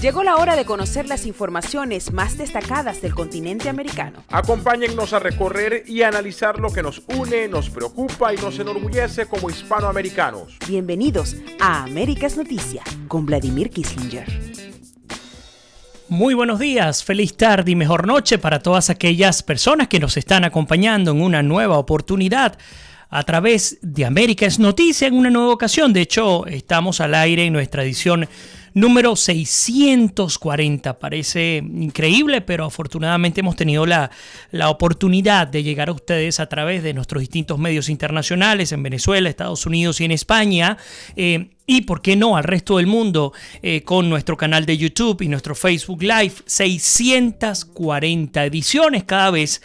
Llegó la hora de conocer las informaciones más destacadas del continente americano. Acompáñennos a recorrer y analizar lo que nos une, nos preocupa y nos enorgullece como hispanoamericanos. Bienvenidos a Américas Noticias con Vladimir Kissinger. Muy buenos días, feliz tarde y mejor noche para todas aquellas personas que nos están acompañando en una nueva oportunidad a través de Américas Noticias en una nueva ocasión. De hecho, estamos al aire en nuestra edición número 640. Parece increíble, pero afortunadamente hemos tenido la oportunidad de llegar a ustedes a través de nuestros distintos medios internacionales en Venezuela, Estados Unidos y en España. Y por qué no al resto del mundo con nuestro canal de YouTube y nuestro Facebook Live. 640 ediciones. Cada vez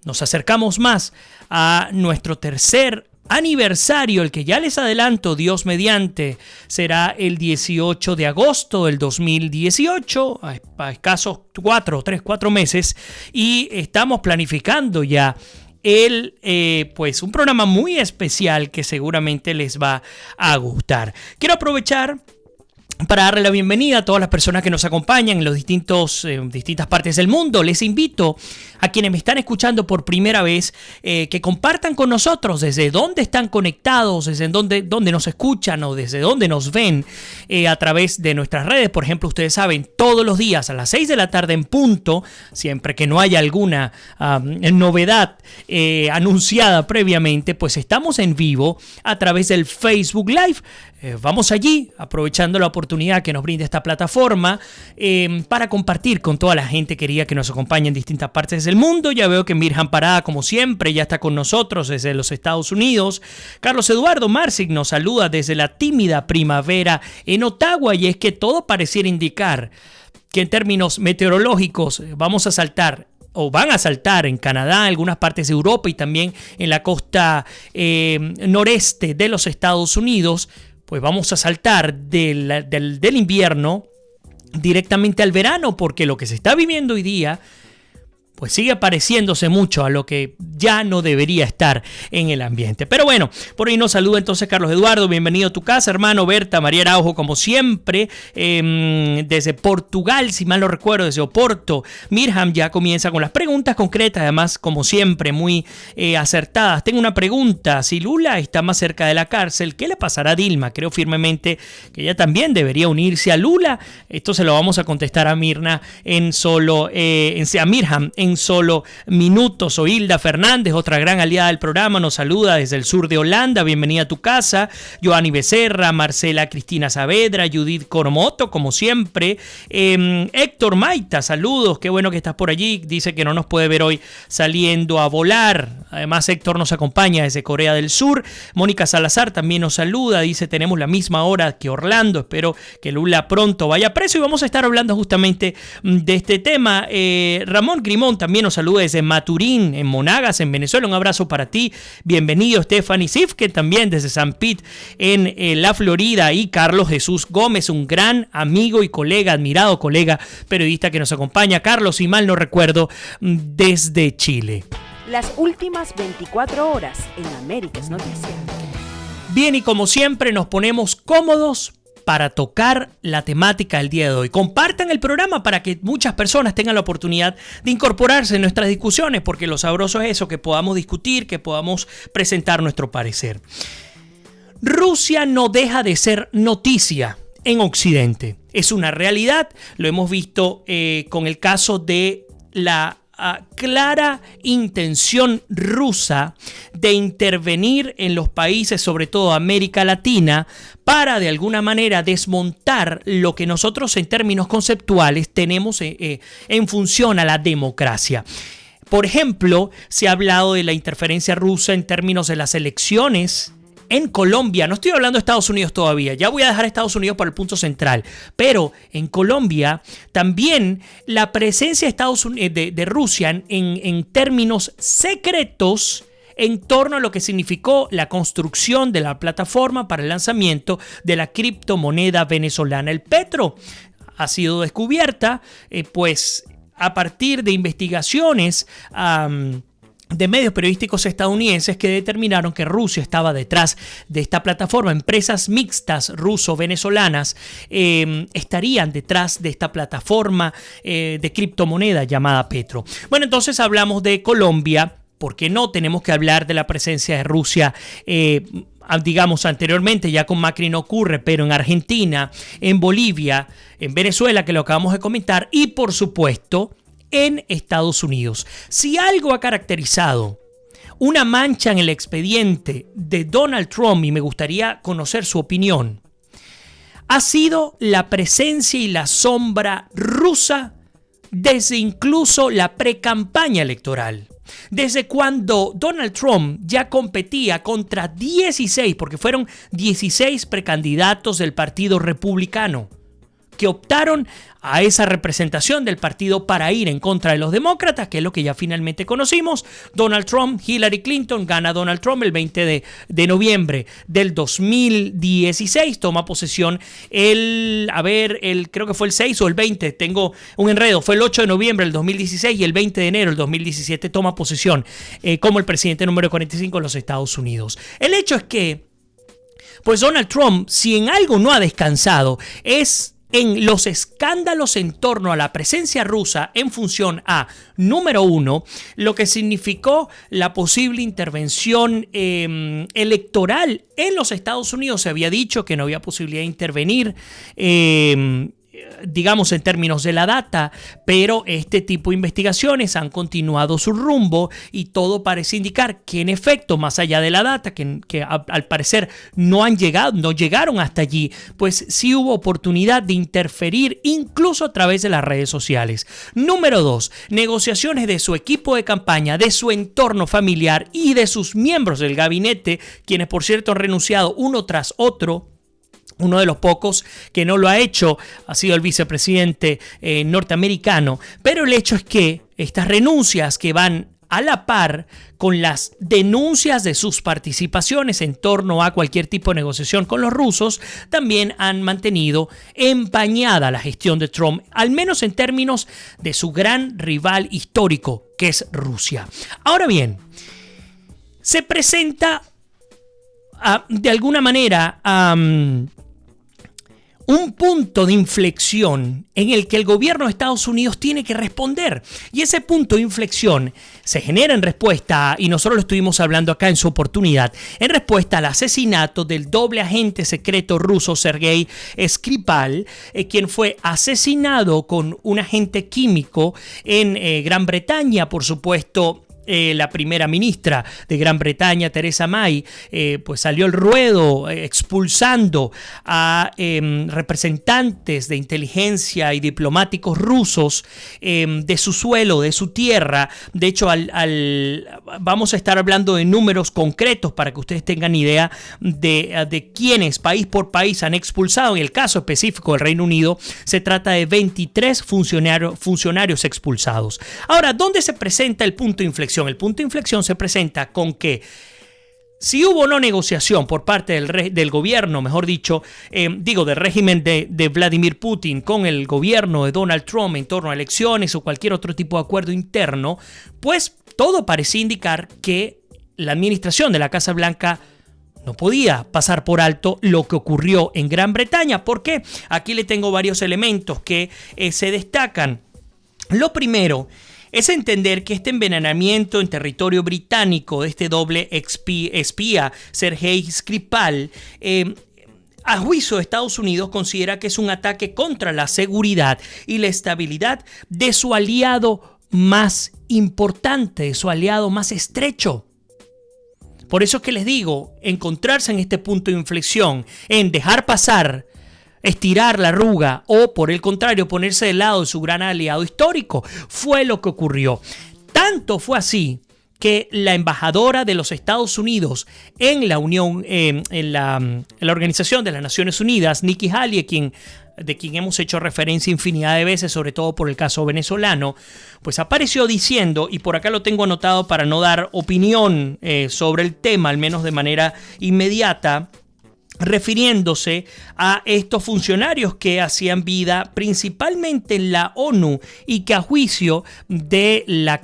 nos acercamos más a nuestro tercer aniversario, el que ya les adelanto, Dios mediante, será el 18 de agosto del 2018, a escasos 4 meses, y estamos planificando ya pues un programa muy especial que seguramente les va a gustar. Quiero aprovechar para darle la bienvenida a todas las personas que nos acompañan en los distintas partes del mundo. Les invito a quienes me están escuchando por primera vez que compartan con nosotros desde dónde están conectados, desde dónde nos escuchan o desde dónde nos ven a través de nuestras redes. Por ejemplo, ustedes saben, todos los días a las 6 de la tarde en punto, siempre que no haya alguna novedad anunciada previamente, pues estamos en vivo a través del Facebook Live. Vamos allí, aprovechando la oportunidad que nos brinda esta plataforma para compartir con toda la gente querida que nos acompaña en distintas partes del mundo. Ya veo que Mirjam Parada, como siempre, ya está con nosotros desde los Estados Unidos. Carlos Eduardo Marcic nos saluda desde la tímida primavera en Ottawa, y es que todo pareciera indicar que en términos meteorológicos vamos a saltar o van a saltar en Canadá, en algunas partes de Europa y también en la costa noreste de los Estados Unidos. Pues vamos a saltar del invierno directamente al verano, porque lo que se está viviendo hoy día pues sigue pareciéndose mucho a lo que ya no debería estar en el ambiente. Pero bueno, por ahí nos saluda entonces Carlos Eduardo. Bienvenido a tu casa, hermano. Berta, María Araujo, como siempre, desde Portugal, si mal no recuerdo, desde Oporto. Mirjam ya comienza con las preguntas concretas, además, como siempre, muy acertadas. Tengo una pregunta. Si Lula está más cerca de la cárcel, ¿qué le pasará a Dilma? Creo firmemente que ella también debería unirse a Lula. Esto se lo vamos a contestar a Mirjam en solo minutos. O Hilda Fernández, otra gran aliada del programa, nos saluda desde el sur de Holanda. Bienvenida a tu casa. Joanny Becerra, Marcela Cristina Saavedra, Judith Coromoto, como siempre. Héctor Maita, saludos, qué bueno que estás por allí. Dice que no nos puede ver hoy saliendo a volar. Además, Héctor nos acompaña desde Corea del Sur. Mónica Salazar también nos saluda, dice: tenemos la misma hora que Orlando, espero que Lula pronto vaya preso, y vamos a estar hablando justamente de este tema. Ramón Grimón también nos saluda desde Maturín, en Monagas, en Venezuela. Un abrazo para ti. Bienvenido, Stephanie Sifke, también desde San Pete, en la Florida. Y Carlos Jesús Gómez, un gran amigo y colega, admirado colega periodista que nos acompaña. Carlos, si mal no recuerdo, desde Chile. Las últimas 24 horas en Américas Noticias. Bien, y como siempre nos ponemos cómodos para tocar la temática del día de hoy. Compartan el programa para que muchas personas tengan la oportunidad de incorporarse en nuestras discusiones, porque lo sabroso es eso, que podamos discutir, que podamos presentar nuestro parecer. Rusia no deja de ser noticia en Occidente. Es una realidad, lo hemos visto con el caso de la clara intención rusa de intervenir en los países, sobre todo América Latina, para de alguna manera desmontar lo que nosotros en términos conceptuales tenemos en función a la democracia. Por ejemplo, se ha hablado de la interferencia rusa en términos de las elecciones en Colombia. No estoy hablando de Estados Unidos todavía, ya voy a dejar a Estados Unidos para el punto central, pero en Colombia también la presencia de Estados Unidos, de Rusia en términos secretos en torno a lo que significó la construcción de la plataforma para el lanzamiento de la criptomoneda venezolana, el Petro. Ha sido descubierta pues a partir de investigaciones de medios periodísticos estadounidenses que determinaron que Rusia estaba detrás de esta plataforma. Empresas mixtas ruso-venezolanas estarían detrás de esta plataforma de criptomoneda llamada Petro. Bueno, entonces hablamos de Colombia. ¿Por qué no? Tenemos que hablar de la presencia de Rusia, digamos anteriormente, ya con Macri no ocurre, pero en Argentina, en Bolivia, en Venezuela, que lo acabamos de comentar, y por supuesto en Estados Unidos. Si algo ha caracterizado una mancha en el expediente de Donald Trump, y me gustaría conocer su opinión, ha sido la presencia y la sombra rusa desde incluso la precampaña electoral. Desde cuando Donald Trump ya competía contra 16, porque fueron 16 precandidatos del Partido Republicano, que optaron a esa representación del partido para ir en contra de los demócratas, que es lo que ya finalmente conocimos. Donald Trump, Hillary Clinton, gana Donald Trump el 20 de noviembre del 2016, toma posesión creo que fue el 6 o el 20, tengo un enredo, fue el 8 de noviembre del 2016 y el 20 de enero del 2017 toma posesión como el presidente número 45 de los Estados Unidos. El hecho es que, pues Donald Trump, si en algo no ha descansado, es en los escándalos en torno a la presencia rusa en función a, número uno, lo que significó la posible intervención electoral en los Estados Unidos. Se había dicho que no había posibilidad de intervenir, digamos en términos de la data, pero este tipo de investigaciones han continuado su rumbo y todo parece indicar que en efecto, más allá de la data, que al parecer no llegaron hasta allí, pues sí hubo oportunidad de interferir incluso a través de las redes sociales. Número 2, negociaciones de su equipo de campaña, de su entorno familiar y de sus miembros del gabinete, quienes por cierto han renunciado uno tras otro. Uno de los pocos que no lo ha hecho ha sido el vicepresidente norteamericano. Pero el hecho es que estas renuncias que van a la par con las denuncias de sus participaciones en torno a cualquier tipo de negociación con los rusos, también han mantenido empañada la gestión de Trump, al menos en términos de su gran rival histórico, que es Rusia. Ahora bien, se presenta de alguna manera un punto de inflexión en el que el gobierno de Estados Unidos tiene que responder. Y ese punto de inflexión se genera en respuesta, y nosotros lo estuvimos hablando acá en su oportunidad, en respuesta al asesinato del doble agente secreto ruso Sergei Skripal, quien fue asesinado con un agente químico en Gran Bretaña. Por supuesto, la primera ministra de Gran Bretaña, Theresa May, pues salió al ruedo expulsando a representantes de inteligencia y diplomáticos rusos de su suelo, de su tierra. De hecho, vamos a estar hablando de números concretos para que ustedes tengan idea de quiénes, país por país, han expulsado. En el caso específico del Reino Unido, se trata de 23 funcionarios expulsados. Ahora, ¿dónde se presenta el punto de inflexión? El punto de inflexión se presenta con que si hubo no negociación por parte del gobierno, mejor dicho, del régimen de Vladimir Putin con el gobierno de Donald Trump en torno a elecciones o cualquier otro tipo de acuerdo interno, pues todo parecía indicar que la administración de la Casa Blanca no podía pasar por alto lo que ocurrió en Gran Bretaña. ¿Por qué? Aquí le tengo varios elementos que se destacan. Lo primero es entender que este envenenamiento en territorio británico de este doble espía, Sergei Skripal, a juicio de Estados Unidos considera que es un ataque contra la seguridad y la estabilidad de su aliado más importante, de su aliado más estrecho. Por eso es que les digo, encontrarse en este punto de inflexión, en dejar pasar, estirar la arruga o, por el contrario, ponerse del lado de su gran aliado histórico, fue lo que ocurrió. Tanto fue así que la embajadora de los Estados Unidos en la Unión, en la Organización de las Naciones Unidas, Nikki Haley, de quien hemos hecho referencia infinidad de veces, sobre todo por el caso venezolano, pues apareció diciendo, y por acá lo tengo anotado para no dar opinión sobre el tema, al menos de manera inmediata, refiriéndose a estos funcionarios que hacían vida principalmente en la ONU y que a juicio de la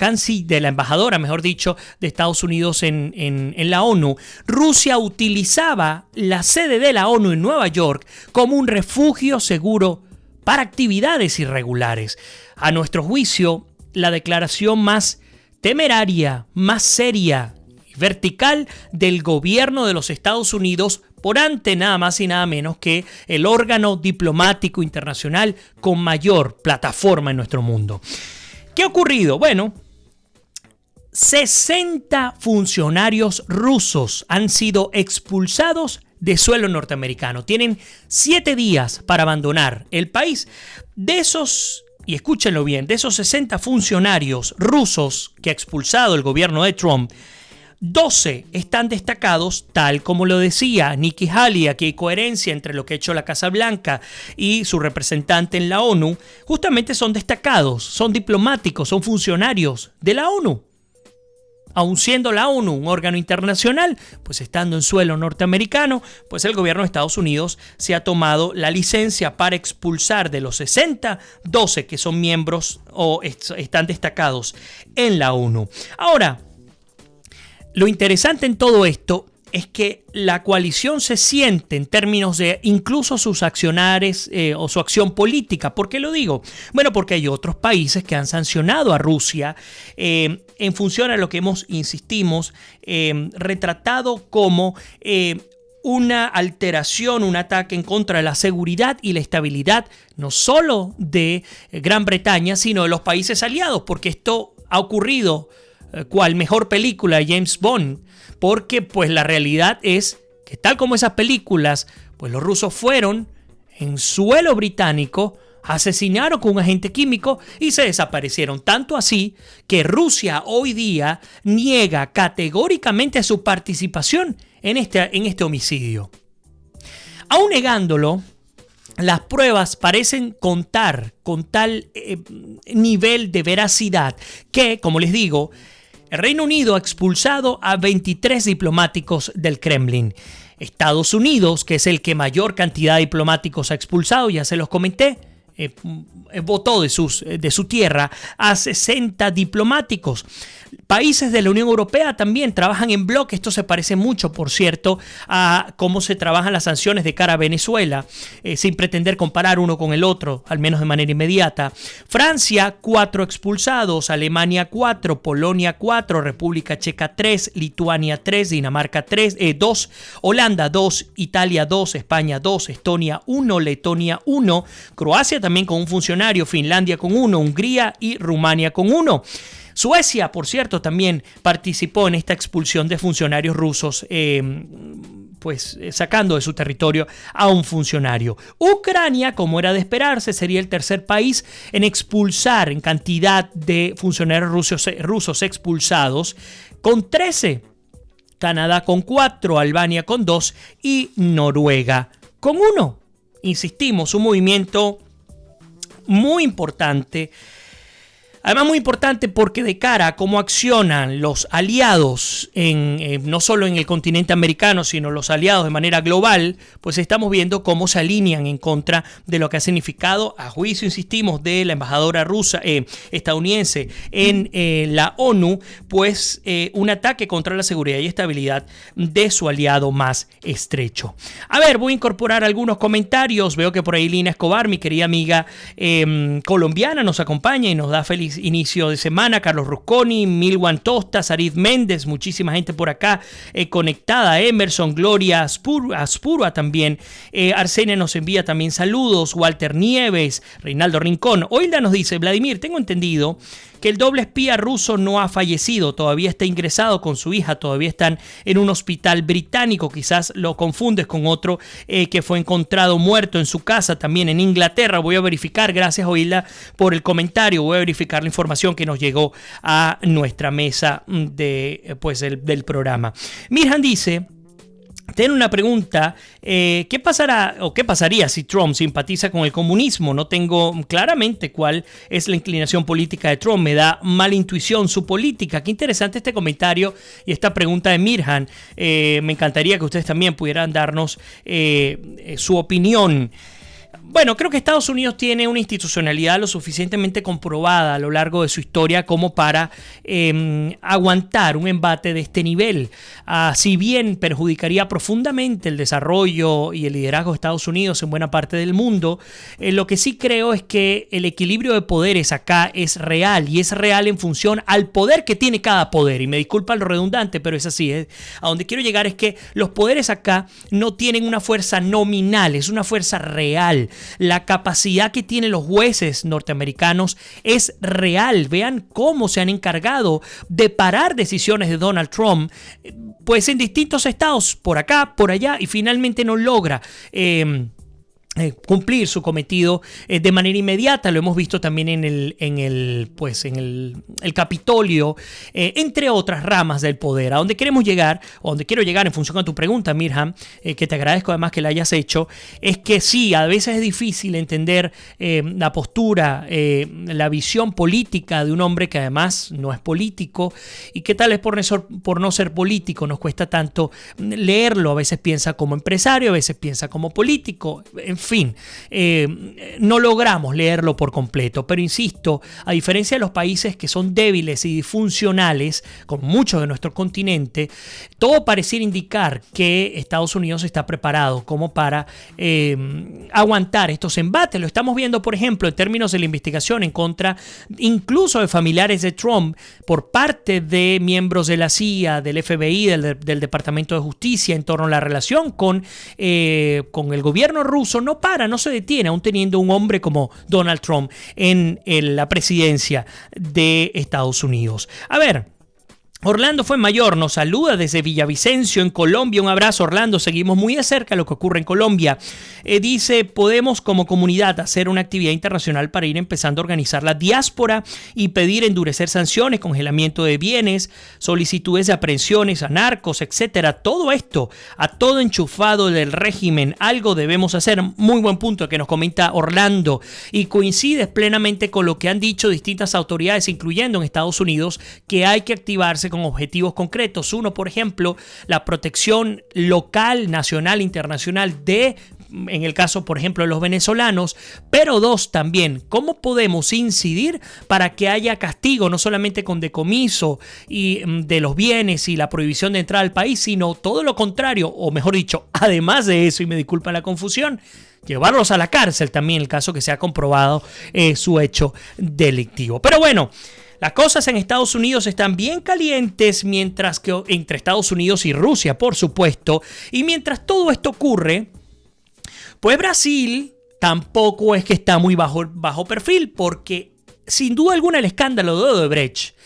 embajadora, mejor dicho, de Estados Unidos en la ONU, Rusia utilizaba la sede de la ONU en Nueva York como un refugio seguro para actividades irregulares. A nuestro juicio, la declaración más temeraria, más seria y vertical del gobierno de los Estados Unidos por ante nada más y nada menos que el órgano diplomático internacional con mayor plataforma en nuestro mundo. ¿Qué ha ocurrido? Bueno, 60 funcionarios rusos han sido expulsados de suelo norteamericano. Tienen 7 días para abandonar el país. De esos, y escúchenlo bien, de esos 60 funcionarios rusos que ha expulsado el gobierno de Trump, 12 están destacados, tal como lo decía Nikki Haley. Aquí hay coherencia entre lo que ha hecho la Casa Blanca y su representante en la ONU. Justamente son destacados, son diplomáticos, son funcionarios de la ONU. Aun siendo la ONU un órgano internacional, pues estando en suelo norteamericano, pues el gobierno de Estados Unidos se ha tomado la licencia para expulsar de los 60, 12 que son miembros o están destacados en la ONU. Ahora, lo interesante en todo esto es que la coalición se siente en términos de incluso sus accionares o su acción política. ¿Por qué lo digo? Bueno, porque hay otros países que han sancionado a Rusia en función a lo que insistimos, retratado como una alteración, un ataque en contra de la seguridad y la estabilidad no solo de Gran Bretaña, sino de los países aliados, porque esto ha ocurrido cual mejor película de James Bond, porque pues la realidad es que tal como esas películas, pues los rusos fueron en suelo británico, asesinaron con un agente químico y se desaparecieron. Tanto así que Rusia hoy día niega categóricamente su participación en este homicidio. Aún negándolo, las pruebas parecen contar con tal nivel de veracidad que, como les digo, el Reino Unido ha expulsado a 23 diplomáticos del Kremlin. Estados Unidos, que es el que mayor cantidad de diplomáticos ha expulsado, ya se los comenté, votó de su tierra a 60 diplomáticos. Países de la Unión Europea también trabajan en bloque. Esto se parece mucho, por cierto, a cómo se trabajan las sanciones de cara a Venezuela, sin pretender comparar uno con el otro, al menos de manera inmediata. Francia, 4 expulsados, Alemania 4, Polonia 4, República Checa 3, Lituania 3, Dinamarca 2, Holanda 2, Italia 2, España 2, Estonia 1, Letonia 1, Croacia también con un funcionario, Finlandia con 1, Hungría y Rumania con 1. Suecia, por cierto, también participó en esta expulsión de funcionarios rusos, sacando de su territorio a un funcionario. Ucrania, como era de esperarse, sería el tercer país en expulsar en cantidad de funcionarios rusos expulsados, con 13. Canadá con 4, Albania con 2 y Noruega con 1. Insistimos, un movimiento muy importante. Además, muy importante porque de cara a cómo accionan los aliados, no solo en el continente americano, sino los aliados de manera global, pues estamos viendo cómo se alinean en contra de lo que ha significado, a juicio, insistimos, de la embajadora estadounidense en la ONU, pues un ataque contra la seguridad y estabilidad de su aliado más estrecho. A ver, voy a incorporar algunos comentarios. Veo que por ahí Lina Escobar, mi querida amiga colombiana, nos acompaña y nos da feliz inicio de semana. Carlos Rusconi, Milwan Tosta, Sarid Méndez, muchísima gente por acá conectada. Emerson, Gloria Aspurua también. Arsenia nos envía también saludos. Walter Nieves, Reinaldo Rincón. Oilda nos dice: Vladimir, tengo entendido que el doble espía ruso no ha fallecido, todavía está ingresado con su hija, todavía están en un hospital británico. Quizás lo confundes con otro que fue encontrado muerto en su casa también en Inglaterra. Voy a verificar, gracias Oilda por el comentario, voy a verificar la información que nos llegó a nuestra mesa del programa. Mirhan dice: plantean una pregunta, ¿qué pasará o qué pasaría si Trump simpatiza con el comunismo? No tengo claramente cuál es la inclinación política de Trump, me da mala intuición su política. Qué interesante este comentario y esta pregunta de Mirhan. Me encantaría que ustedes también pudieran darnos su opinión. Bueno, creo que Estados Unidos tiene una institucionalidad lo suficientemente comprobada a lo largo de su historia como para aguantar un embate de este nivel. Si bien perjudicaría profundamente el desarrollo y el liderazgo de Estados Unidos en buena parte del mundo, lo que sí creo es que el equilibrio de poderes acá es real y es real en función al poder que tiene cada poder. Y me disculpa lo redundante, pero es así. A donde quiero llegar es que los poderes acá no tienen una fuerza nominal, es una fuerza real. La capacidad que tienen los jueces norteamericanos es real. Vean cómo se han encargado de parar decisiones de Donald Trump, pues en distintos estados, por acá, por allá, y finalmente no logra cumplir su cometido de manera inmediata. Lo hemos visto también en el Capitolio, entre otras ramas del poder. A donde queremos llegar, o donde quiero llegar en función a tu pregunta, Mirhan, que te agradezco además que la hayas hecho, es que sí, a veces es difícil entender la postura, la visión política de un hombre que además no es político, y que tal vez por no ser político nos cuesta tanto leerlo. A veces piensa como empresario, a veces piensa como político, en fin, no logramos leerlo por completo, pero insisto, a diferencia de los países que son débiles y disfuncionales, como muchos de nuestro continente, todo pareciera indicar que Estados Unidos está preparado como para aguantar estos embates. Lo estamos viendo, por ejemplo, en términos de la investigación en contra incluso de familiares de Trump por parte de miembros de la CIA, del FBI, del Departamento de Justicia en torno a la relación con el gobierno ruso. No se detiene, aún teniendo un hombre como Donald Trump en la presidencia de Estados Unidos. A ver, Orlando Fuenmayor nos saluda desde Villavicencio, en Colombia. Un abrazo, Orlando. Seguimos muy de cerca lo que ocurre en Colombia. Dice, podemos como comunidad hacer una actividad internacional para ir empezando a organizar la diáspora y pedir endurecer sanciones, congelamiento de bienes, solicitudes de aprehensiones a narcos, etcétera. Todo esto, a todo enchufado del régimen, algo debemos hacer. Muy buen punto que nos comenta Orlando, y coincide plenamente con lo que han dicho distintas autoridades, incluyendo en Estados Unidos, que hay que activarse con objetivos concretos. Uno, por ejemplo, la protección local, nacional, internacional en el caso, por ejemplo, de los venezolanos, pero dos, también, ¿cómo podemos incidir para que haya castigo, no solamente con decomiso y de los bienes y la prohibición de entrar al país, sino todo lo contrario, o mejor dicho, además de eso, y me disculpa la confusión, llevarlos a la cárcel también, en el caso que se ha comprobado su hecho delictivo. Pero bueno, las cosas en Estados Unidos están bien calientes, mientras que entre Estados Unidos y Rusia, por supuesto. Y mientras todo esto ocurre, pues Brasil tampoco es que está muy bajo perfil, porque sin duda alguna el escándalo de Odebrecht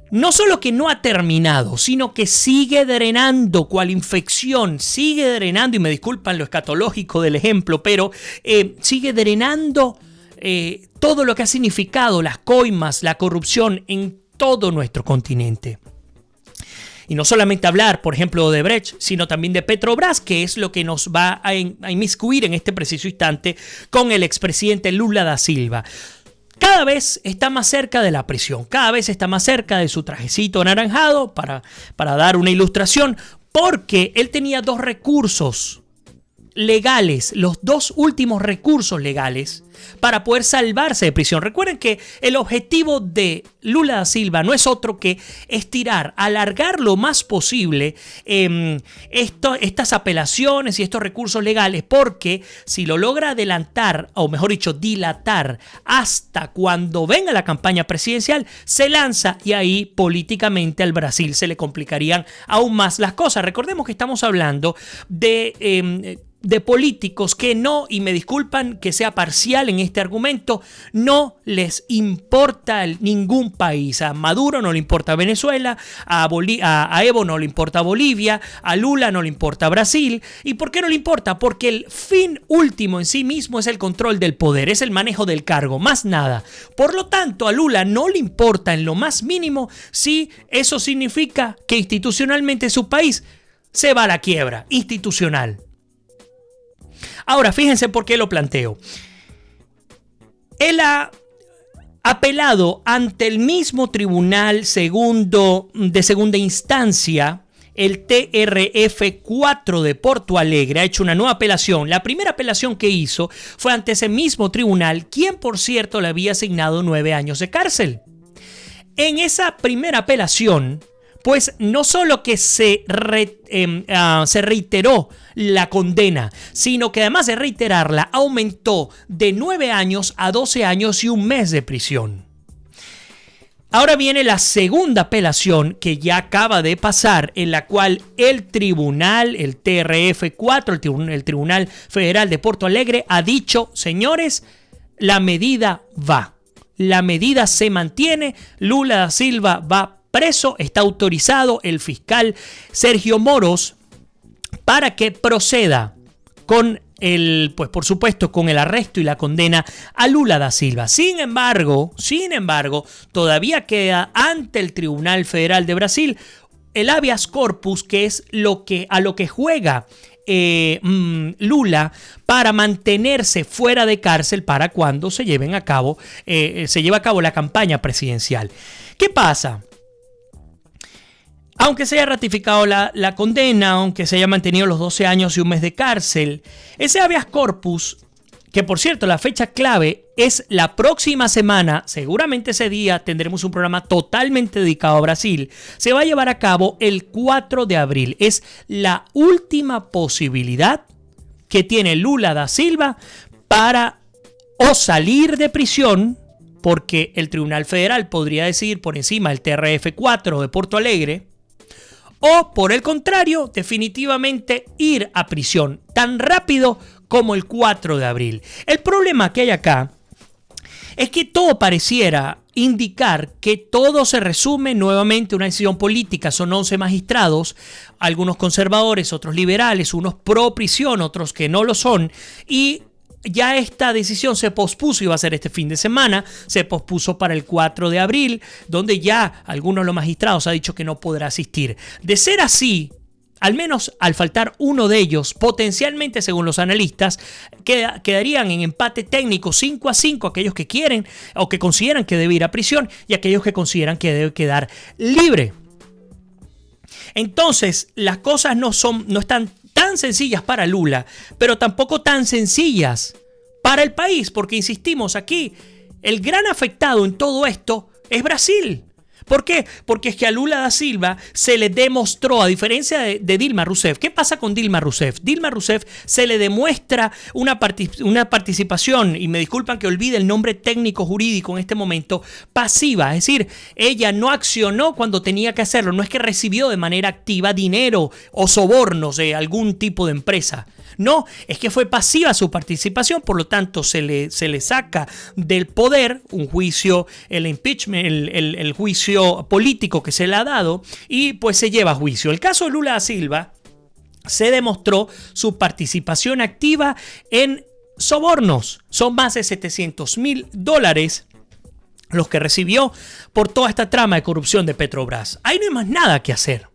no solo que no ha terminado, sino que sigue drenando cual infección, sigue drenando, y me disculpan lo escatológico del ejemplo, pero sigue drenando todo lo que ha significado las coimas, la corrupción en todo nuestro continente. Y no solamente hablar, por ejemplo, de Odebrecht, sino también de Petrobras, que es lo que nos va a inmiscuir en este preciso instante con el expresidente Lula da Silva. Cada vez está más cerca de la prisión, cada vez está más cerca de su trajecito anaranjado, para dar una ilustración, porque él tenía dos recursos legales, los dos últimos recursos legales para poder salvarse de prisión. Recuerden que el objetivo de Lula da Silva no es otro que estirar, alargar lo más posible estas apelaciones y estos recursos legales, porque si lo logra adelantar, o mejor dicho, dilatar hasta cuando venga la campaña presidencial, se lanza, y ahí políticamente al Brasil se le complicarían aún más las cosas. Recordemos que estamos hablando de políticos que no, y me disculpan que sea parcial en este argumento, no les importa ningún país. A Maduro no le importa Venezuela, a Evo no le importa Bolivia, a Lula no le importa Brasil. ¿Y por qué no le importa? Porque el fin último en sí mismo es el control del poder, es el manejo del cargo, más nada. Por lo tanto, a Lula no le importa en lo más mínimo si eso significa que institucionalmente su país se va a la quiebra institucional. Ahora, fíjense por qué lo planteo. Él ha apelado ante el mismo tribunal de segunda instancia, el TRF4 de Porto Alegre, ha hecho una nueva apelación. La primera apelación que hizo fue ante ese mismo tribunal, quien por cierto le había asignado 9 años de cárcel. En esa primera apelación, pues no solo que se reiteró la condena, sino que además de reiterarla, aumentó de 9 años a 12 años y 1 mes de prisión. Ahora viene la segunda apelación que ya acaba de pasar, en la cual el tribunal, el TRF4, el Tribunal Federal de Porto Alegre, ha dicho, señores, la medida va. La medida se mantiene, Lula da Silva va preso, está autorizado el fiscal Sergio Moros para que proceda con pues por supuesto con el arresto y la condena a Lula da Silva. Sin embargo, todavía queda ante el Tribunal Federal de Brasil el habeas corpus, que es a lo que juega Lula para mantenerse fuera de cárcel para cuando se lleve a cabo la campaña presidencial. ¿Qué pasa? Aunque se haya ratificado la condena, aunque se haya mantenido los 12 años y 1 mes de cárcel, ese habeas corpus, que por cierto la fecha clave es la próxima semana, seguramente ese día tendremos un programa totalmente dedicado a Brasil, se va a llevar a cabo el 4 de abril. Es la última posibilidad que tiene Lula da Silva para o salir de prisión, porque el Tribunal Federal podría decidir por encima del TRF4 de Porto Alegre, o por el contrario, definitivamente ir a prisión tan rápido como el 4 de abril. El problema que hay acá es que todo pareciera indicar que todo se resume nuevamente a una decisión política. Son 11 magistrados, algunos conservadores, otros liberales, unos pro prisión, otros que no lo son, y ya esta decisión se pospuso, iba a ser este fin de semana, se pospuso para el 4 de abril, donde ya algunos de los magistrados han dicho que no podrá asistir. De ser así, al menos al faltar uno de ellos, potencialmente, según los analistas, quedarían en empate técnico 5-5 aquellos que quieren o que consideran que debe ir a prisión y aquellos que consideran que debe quedar libre. Entonces, las cosas no están tan sencillas para Lula, pero tampoco tan sencillas para el país, porque insistimos aquí, el gran afectado en todo esto es Brasil. ¿Por qué? Porque es que a Lula da Silva se le demostró, a diferencia de Dilma Rousseff. ¿Qué pasa con Dilma Rousseff? Dilma Rousseff se le demuestra una participación, y me disculpan que olvide el nombre técnico jurídico en este momento, pasiva. Es decir, ella no accionó cuando tenía que hacerlo. No es que recibió de manera activa dinero o sobornos de algún tipo de empresa. No, es que fue pasiva su participación, por lo tanto se le saca del poder un juicio, el impeachment, el juicio político que se le ha dado, y pues se lleva a juicio. El caso de Lula da Silva se demostró su participación activa en sobornos. Son más de $700,000 los que recibió por toda esta trama de corrupción de Petrobras. Ahí no hay más nada que hacer.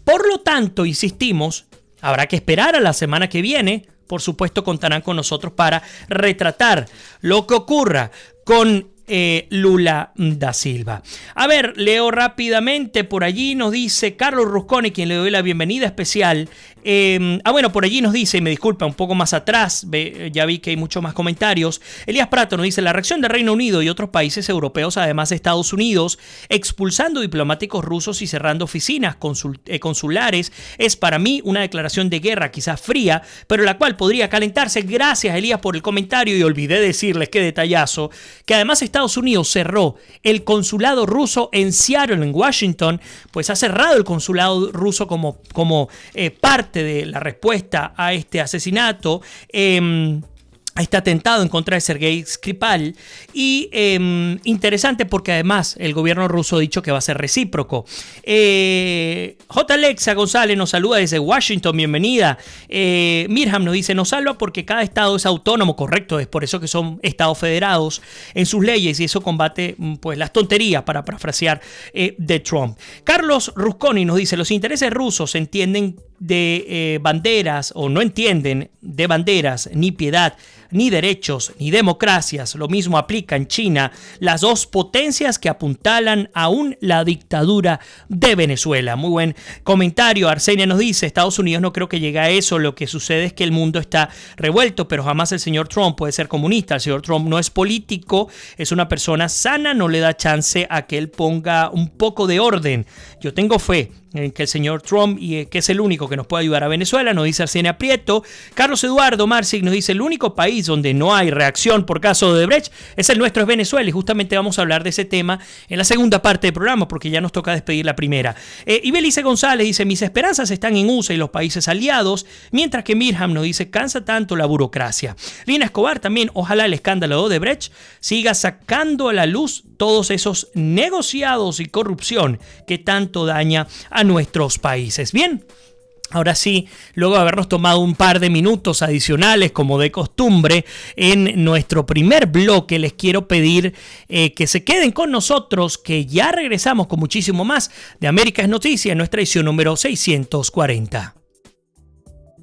Por lo tanto, insistimos, habrá que esperar a la semana que viene. Por supuesto, contarán con nosotros para retratar lo que ocurra con Lula da Silva. A ver, leo rápidamente. Por allí nos dice Carlos Rusconi, quien le doy la bienvenida especial. Bueno, por allí nos dice, y me disculpa, un poco más atrás, ya vi que hay muchos más comentarios. Elías Prato nos dice: la reacción del Reino Unido y otros países europeos, además de Estados Unidos, expulsando diplomáticos rusos y cerrando oficinas consulares, es para mí una declaración de guerra, quizás fría, pero la cual podría calentarse. Gracias, Elías, por el comentario. Y olvidé decirles, qué detallazo, que además Estados Unidos cerró el consulado ruso en Seattle, en Washington. Pues ha cerrado el consulado ruso como parte de la respuesta a este asesinato. este atentado en contra de Sergei Skripal y interesante porque además el gobierno ruso ha dicho que va a ser recíproco. J. Alexa González nos saluda desde Washington, bienvenida. Mirham nos dice, nos salva porque cada estado es autónomo, correcto, es por eso que son estados federados en sus leyes y eso combate pues las tonterías, para parafrasear de Trump. Carlos Rusconi nos dice, los intereses rusos entienden de banderas o no entienden de banderas, ni piedad, ni derechos, ni democracias. Lo mismo aplica en China, las dos potencias que apuntalan aún la dictadura de Venezuela. Muy buen comentario. Arsenia nos dice, Estados Unidos no creo que llegue a eso, lo que sucede es que el mundo está revuelto, pero jamás el señor Trump puede ser comunista. El señor Trump no es político, es una persona sana, no le da chance a que él ponga un poco de orden. Yo tengo fe en que el señor Trump, y que es el único que nos puede ayudar a Venezuela, nos dice Arsenia Prieto. Carlos Eduardo Marcic nos dice, el único país donde no hay reacción por caso de Odebrecht es el nuestro, es Venezuela, y justamente vamos a hablar de ese tema en la segunda parte del programa, porque ya nos toca despedir la primera. Y Belice González dice, mis esperanzas están en USA y los países aliados, mientras que Mirham nos dice, cansa tanto la burocracia. Lina Escobar también, ojalá el escándalo de Odebrecht siga sacando a la luz todos esos negociados y corrupción que tanto daña a nuestros países. Bien, ahora sí, luego de habernos tomado un par de minutos adicionales como de costumbre en nuestro primer bloque, les quiero pedir que se queden con nosotros, que ya regresamos con muchísimo más de América es Noticia en nuestra edición número 640.